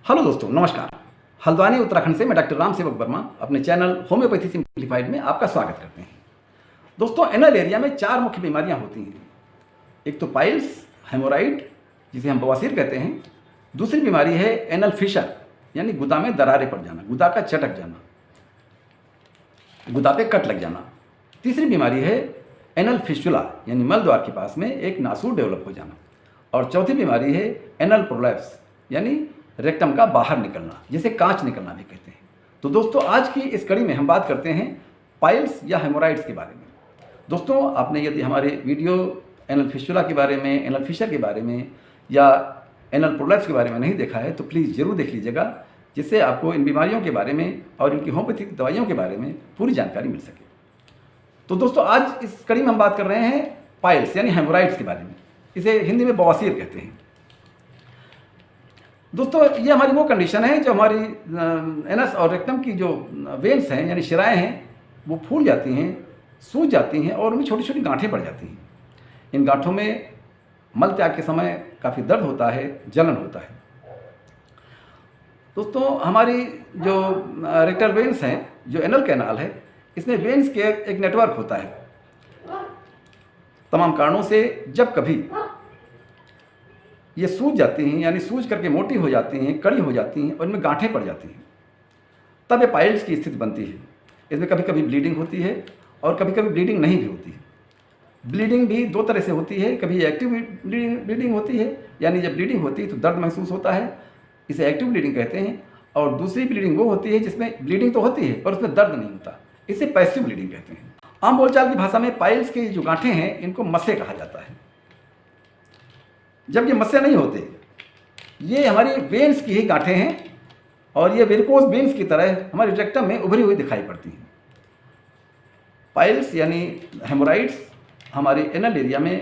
Hello दोस्तों, नमस्कार। हल्द्वानी उत्तराखंड से मैं डॉक्टर राम सेवक वर्मा अपने चैनल होम्योपैथी सिंप्लीफाइड में आपका स्वागत करते हैं। दोस्तों, एनल एरिया में 4 मुख्य बीमारियां होती हैं। एक तो पाइल्स, हेमोराइड जिसे हम बवासीर कहते हैं। दूसरी बीमारी है एनल फिशर यानी गुदा में दरारें पड़ जाना, गुदा का चटक जाना, गुदा पे कट लग जाना। तीसरी बीमारी है एनल फिस्टुला यानी मल द्वार के पास में एक नासूर डेवलप हो जाना। और चौथी बीमारी है एनल प्रोलैप्स यानी रेक्टम का बाहर निकलना, जिसे कांच निकलना भी कहते हैं। तो दोस्तों, आज की इस कड़ी में हम बात करते हैं पाइल्स या हेमोराइड्स के बारे में। दोस्तों, आपने यदि हमारे वीडियो एनल फिस्टुला के बारे में, एनल फिशर के बारे में या एनल प्रोलैप्स के बारे में नहीं देखा है तो प्लीज़ ज़रूर देख लीजिएगा, जिससे आपको इन बीमारियों के बारे में और इनकी होम्योपैथिक दवाइयों के बारे में पूरी जानकारी मिल सके। तो दोस्तों, आज इस कड़ी में हम बात कर रहे हैं पाइल्स यानी हेमोराइड्स के बारे में। इसे हिंदी में बवासीर कहते हैं। दोस्तों, ये हमारी वो कंडीशन है जो हमारी एनस और रेक्टम की जो वेन्स हैं यानी शिराएँ हैं, वो फूल जाती हैं, सूज जाती हैं और उनमें छोटी छोटी गांठें पड़ जाती हैं। इन गांठों में मल त्याग के समय काफ़ी दर्द होता है, जलन होता है। दोस्तों, हमारी जो रेक्टल वेन्स हैं, जो एनल कैनाल है, इसमें वेन्स के एक नेटवर्क होता है। तमाम कारणों से जब कभी ये सूज जाती हैं यानी सूज करके मोटी हो जाती हैं, कड़ी हो जाती हैं और इनमें गांठें पड़ जाती हैं, तब ये पाइल्स की स्थिति बनती है। इसमें कभी कभी ब्लीडिंग होती है और कभी कभी ब्लीडिंग नहीं भी होती है। ब्लीडिंग भी 2 तरह से होती है। कभी एक्टिव ब्लीडिंग होती है यानी जब ब्लीडिंग होती है तो दर्द महसूस होता है, इसे एक्टिव ब्लीडिंग कहते हैं। और दूसरी ब्लीडिंग वो होती है जिसमें ब्लीडिंग तो होती है पर उसमें दर्द नहीं होता, इसे पैसिव ब्लीडिंग कहते हैं। आम बोलचाल की भाषा में पाइल्स की जो गांठें हैं इनको मस्से कहा जाता है। जब ये मस्से नहीं होते, ये हमारी वेन्स की ही गांठें हैं और ये वेरिकोस वेन्स की तरह हमारे रेक्टम में उभरी हुई दिखाई पड़ती हैं। पाइल्स यानी हेमोराइड्स हमारे एनल एरिया में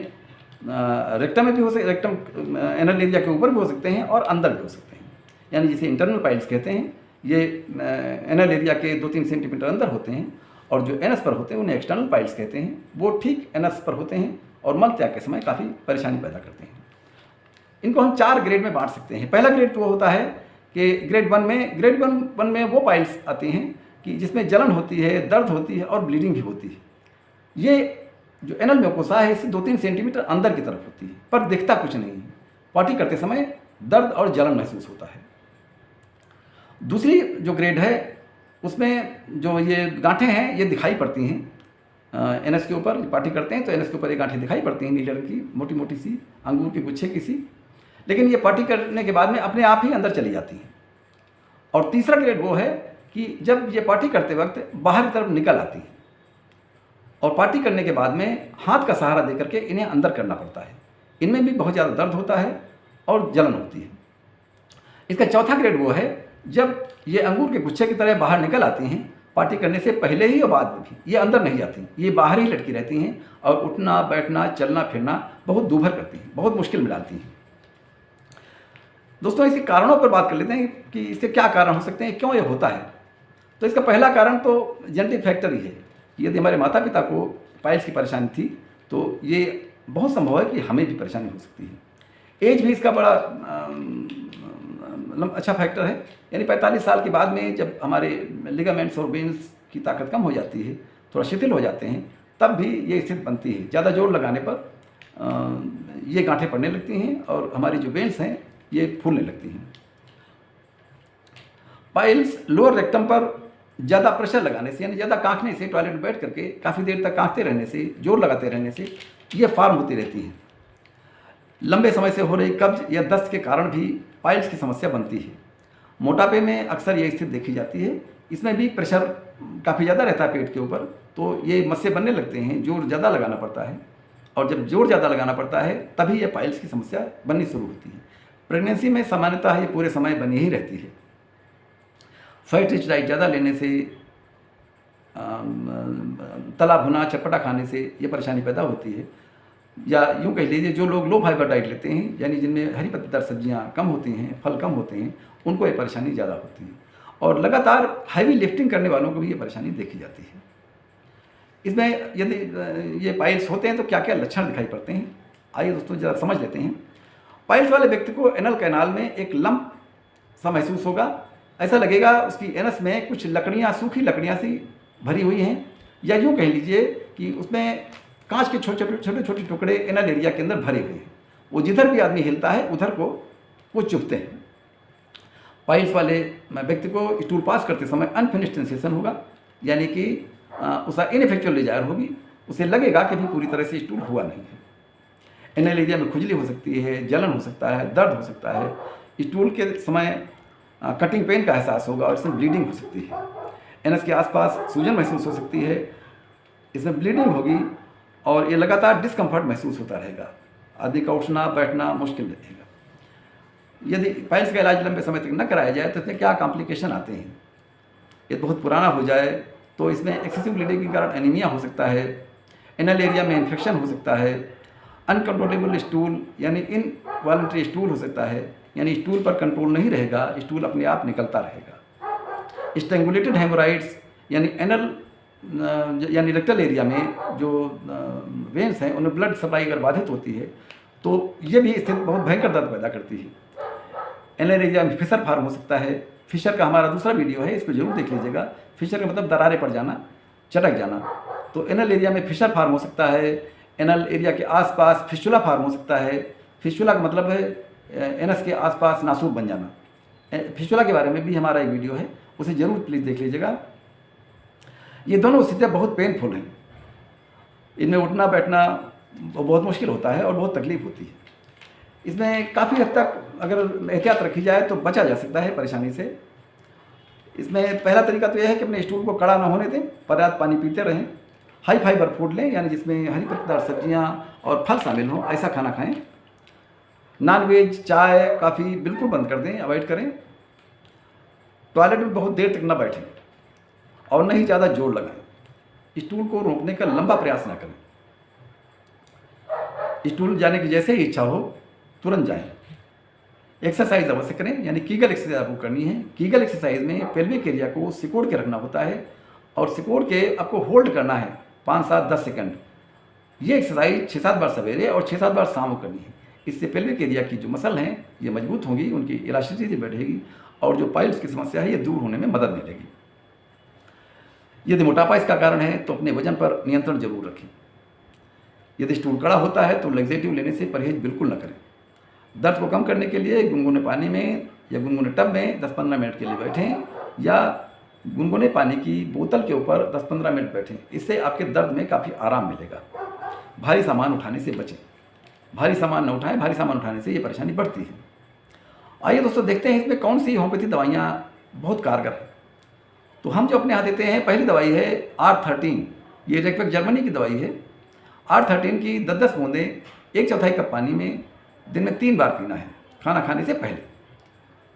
रेक्टम में भी हो सकते, रेक्टम एनल एरिया के ऊपर भी हो सकते हैं और अंदर भी हो सकते हैं, यानी जिसे इंटरनल पाइल्स कहते हैं। ये एनल एरिया के 2-3 सेंटीमीटर अंदर होते हैं और जो एनस पर होते हैं उन्हें एक्सटर्नल पाइल्स कहते हैं। वो ठीक एनस पर होते हैं और मल त्याग के समय काफ़ी परेशानी पैदा करते हैं। इनको हम 4 ग्रेड में बांट सकते हैं। पहला ग्रेड तो वो होता है कि ग्रेड 1 में वो पाइल्स आती हैं कि जिसमें जलन होती है, दर्द होती है और ब्लीडिंग भी होती है। ये जो एनल म्यूकोसा है इससे 2-3 सेंटीमीटर अंदर की तरफ होती है पर दिखता कुछ नहीं है। पॉटी करते समय दर्द और जलन महसूस होता है। दूसरी जो ग्रेड है उसमें जो ये गांठें हैं ये दिखाई पड़ती हैं एनएस के ऊपर। पार्टी करते हैं तो एनएस के ऊपर ये गांठें दिखाई पड़ती हैं, नीले रंग की, मोटी मोटी सी, अंगूर के गुच्छे की सी। लेकिन ये पार्टी करने के बाद में अपने आप ही अंदर चली जाती हैं। और तीसरा ग्रेड वो है कि जब ये पार्टी करते वक्त बाहर की तरफ निकल आती है और पार्टी करने के बाद में हाथ का सहारा दे करके इन्हें अंदर करना पड़ता है। इनमें भी बहुत ज़्यादा दर्द होता है और जलन होती है। इसका चौथा ग्रेड वो है जब ये अंगूर के गुच्छे की तरह बाहर निकल आती हैं, पार्टी करने से पहले ही और बाद में भी ये अंदर नहीं जाती, ये बाहर ही लटकी रहती हैं और उठना बैठना चलना फिरना बहुत दूभर करती हैं, बहुत मुश्किल में डालती हैं। दोस्तों, इसके कारणों पर बात कर लेते हैं कि इसके क्या कारण हो सकते हैं, क्यों ये होता है। तो इसका पहला कारण तो जेनेटिक फैक्टर ही है। यदि हमारे माता पिता को पाइल्स की परेशानी थी तो ये बहुत संभव है कि हमें भी परेशानी हो सकती है। एज भी इसका बड़ा अच्छा फैक्टर है। यानी 45 साल के बाद में जब हमारे लिगामेंट्स और वेन्स की ताकत कम हो जाती है, थोड़ा शिथिल हो जाते हैं, तब भी ये स्थिति बनती है। ज़्यादा जोर लगाने पर ये गांठें पड़ने लगती हैं और हमारी जो वेन्स हैं ये फूलने लगती हैं। पाइल्स लोअर रेक्टम पर ज़्यादा प्रेशर लगाने से यानी ज़्यादा कांखने से, टॉयलेट में बैठ करके काफ़ी देर तक कांखते रहने से, जोर लगाते रहने से ये फॉर्म होती रहती है। लंबे समय से हो रही कब्ज या दस्त के कारण भी पाइल्स की समस्या बनती है। मोटापे में अक्सर ये स्थिति देखी जाती है। इसमें भी प्रेशर काफ़ी ज़्यादा रहता है पेट के ऊपर, तो ये मस्से बनने लगते हैं, जोर ज़्यादा लगाना पड़ता है और जब जोर ज़्यादा लगाना पड़ता है तभी ये पाइल्स की समस्या बननी शुरू होती है। प्रेगनेंसी में सामान्यतः ये पूरे समय बनी ही रहती है। फैट रिच डाइट ज़्यादा लेने से, तला भुना चटपटा खाने से ये परेशानी पैदा होती है। या यूँ कह लीजिए जो लोग लो फाइबर डाइट लेते हैं यानी जिनमें हरी पत्तेदार सब्जियाँ कम होती हैं, फल कम होते हैं, उनको ये परेशानी ज़्यादा होती है। और लगातार हैवी लिफ्टिंग करने वालों को भी ये परेशानी देखी जाती है। इसमें यदि ये पाइल्स होते हैं तो क्या क्या लक्षण दिखाई पड़ते हैं, आइए दोस्तों ज़रा समझ लेते हैं। पाइल्स वाले व्यक्ति को एनल कैनाल में एक लंप सा महसूस होगा। ऐसा लगेगा उसकी एनस में कुछ लकड़ियाँ, सूखी लकड़ियाँ सी भरी हुई हैं, या यूँ कह लीजिए कि उसमें कांच के छोटे छोटे टुकड़े एनल एरिया के अंदर भरे हुए हैं। वो जिधर भी आदमी हिलता है उधर को वो चुभते हैं। पाइल्स वाले व्यक्ति को स्टूल पास करते समय अनफिनिश्ड सेंसेशन होगा, यानी कि उसका इनइफेक्चुअल डिजायर होगी। उसे लगेगा कि भी पूरी तरह से स्टूल हुआ नहीं है। एनल एरिया में खुजली हो सकती है, जलन हो सकता है, दर्द हो सकता है। स्टूल के समय कटिंग पेन का एहसास होगा और इसमें ब्लीडिंग हो सकती है। एनस के आसपास सूजन महसूस हो सकती है, इसमें ब्लीडिंग होगी और ये लगातार डिस्कम्फर्ट महसूस होता रहेगा। आदमी का उठना बैठना मुश्किल रहेगा। यदि पाइल्स का इलाज लंबे समय तक न कराया जाए तो इसमें क्या कॉम्प्लिकेशन आते हैं। ये बहुत पुराना हो जाए तो इसमें एक्सेसिव ब्लीडिंग के कारण एनीमिया हो सकता है, एनल एरिया में इन्फेक्शन हो सकता है, अनकंट्रोलेबल स्टूल यानी इनवॉलंटरी स्टूल हो सकता है, यानी स्टूल पर कंट्रोल नहीं रहेगा, स्टूल अपने आप निकलता रहेगा। स्ट्रैंगुलेटेड हेमोराइड्स यानी एनल यानी रेक्टल एरिया में जो वेन्स हैं उनमें ब्लड सप्लाई अगर बाधित होती है तो ये भी स्थिति बहुत भयंकर दर्द पैदा करती है। एनल एरिया में फिशर फार्म हो सकता है। फिशर का हमारा दूसरा वीडियो है, इस पर जरूर देख लीजिएगा। फिशर का मतलब दरारें पड़ जाना, चटक जाना। तो एनल एरिया में फिशर फार्म हो सकता है। एनल एरिया के आसपास फिस्टुला फार्म हो सकता है। फिस्टुला का मतलब है एनस के आसपास नासूर बन जाना। फिस्टुला के बारे में भी हमारा एक वीडियो है, उसे जरूर प्लीज़ देख लीजिएगा। ये दोनों स्थितियाँ बहुत पेनफुल हैं। इनमें उठना बैठना बहुत मुश्किल होता है और बहुत तकलीफ होती है। इसमें काफ़ी हद तक अगर एहतियात रखी जाए तो बचा जा सकता है परेशानी से। इसमें पहला तरीका तो यह है कि अपने स्टूल को कड़ा ना होने दें, पर्याप्त पानी पीते रहें, हाई फाइबर फूड लें यानी जिसमें हरी पत्तेदार सब्जियां और फल शामिल हों, ऐसा खाना खाएं। नॉन वेज, चाय, कॉफ़ी बिल्कुल बंद कर दें, अवॉइड करें। टॉयलेट में बहुत देर तक न बैठें और न ही ज़्यादा जोर लगाएं। स्टूल को रोकने का लंबा प्रयास न करें। स्टूल जाने की जैसे ही इच्छा हो तुरंत जाएं। एक्सरसाइज अवश्य करें, यानी कीगल एक्सरसाइज आपको करनी है। कीगल एक्सरसाइज में पेल्विक एरिया को सिकोड़ के रखना होता है और सिकोड़ के आपको होल्ड करना है 5, 7, 10 सेकंड। ये एक्सरसाइज 6-7 बार सवेरे और 6-7 बार शाम को करनी है। इससे पेल्विक एरिया की जो मसल हैं ये मजबूत होंगी, उनकी इलास्टिसिटी बढ़ेगी और जो पाइल्स की समस्या है ये दूर होने में मदद मिलेगी। यदि मोटापा इसका कारण है तो अपने वजन पर नियंत्रण जरूर रखें। यदि स्टूल कड़ा होता है तो लग्जेटिव लेने से परहेज बिल्कुल न करें। दर्द को कम करने के लिए गुनगुने पानी में या गुनगुने टब में 10-15 मिनट के लिए बैठें या गुनगुने पानी की बोतल के ऊपर 10-15 मिनट बैठें। इससे आपके दर्द में काफ़ी आराम मिलेगा। भारी सामान उठाने से बचें। भारी सामान न उठाएं, भारी सामान उठाने से ये परेशानी बढ़ती है। आइए दोस्तों देखते हैं इसमें कौन सी होम्योपैथी दवाइयाँ बहुत कारगर हैं। तो हम जो अपने यहाँ देते हैं, पहली दवाई है R13। ये रेकवेक जर्मनी की दवाई है। R13 की 10-10 बूंदें 1/4 कप पानी में दिन में 3 बार पीना है, खाना खाने से पहले।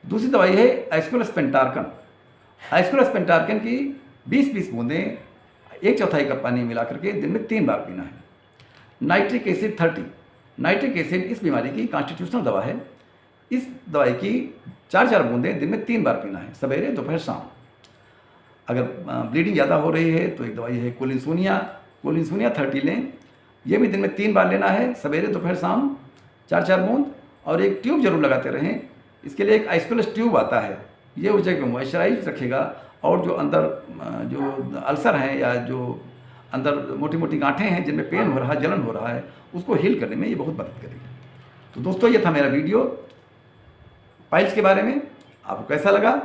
दूसरी दवाई है एस्कुलस पेंटार्कन। एस्कुलस पेंटार्कन की 20-20 बूंदें 1/4 कप पानी मिला करके दिन में 3 बार पीना है। Nitric acid 30। नाइट्रिक एसिड इस बीमारी की कॉन्स्टिट्यूशनल दवा है। इस दवाई की 4-4 बूंदें दिन में 3 बार पीना है, सवेरे दोपहर शाम। अगर ब्लीडिंग ज़्यादा हो रही है तो एक दवाई है कोलिनसोनिया 30 लें। ये भी दिन में 3 बार लेना है, सवेरे दोपहर शाम 4-4 बूंद। और एक ट्यूब जरूर लगाते रहें। इसके लिए एक आइस्कुलस ट्यूब आता है, ये उस जगह मॉइस्चराइज रखेगा और जो अंदर जो अल्सर हैं या जो अंदर मोटी मोटी गांठें हैं जिनमें पेन हो रहा है, जलन हो रहा है, उसको हील करने में ये बहुत मदद करेगी। तो दोस्तों ये था मेरा वीडियो पाइल्स के बारे में। आपको कैसा लगा?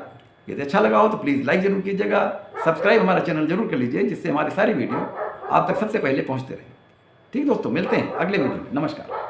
यदि अच्छा लगा हो तो प्लीज़ लाइक ज़रूर कीजिएगा, सब्सक्राइब हमारा चैनल जरूर कर लीजिए, जिससे हमारे सारी वीडियो आप तक सबसे पहले पहुँचते रहें। ठीक दोस्तों, मिलते हैं अगले वीडियो में। नमस्कार।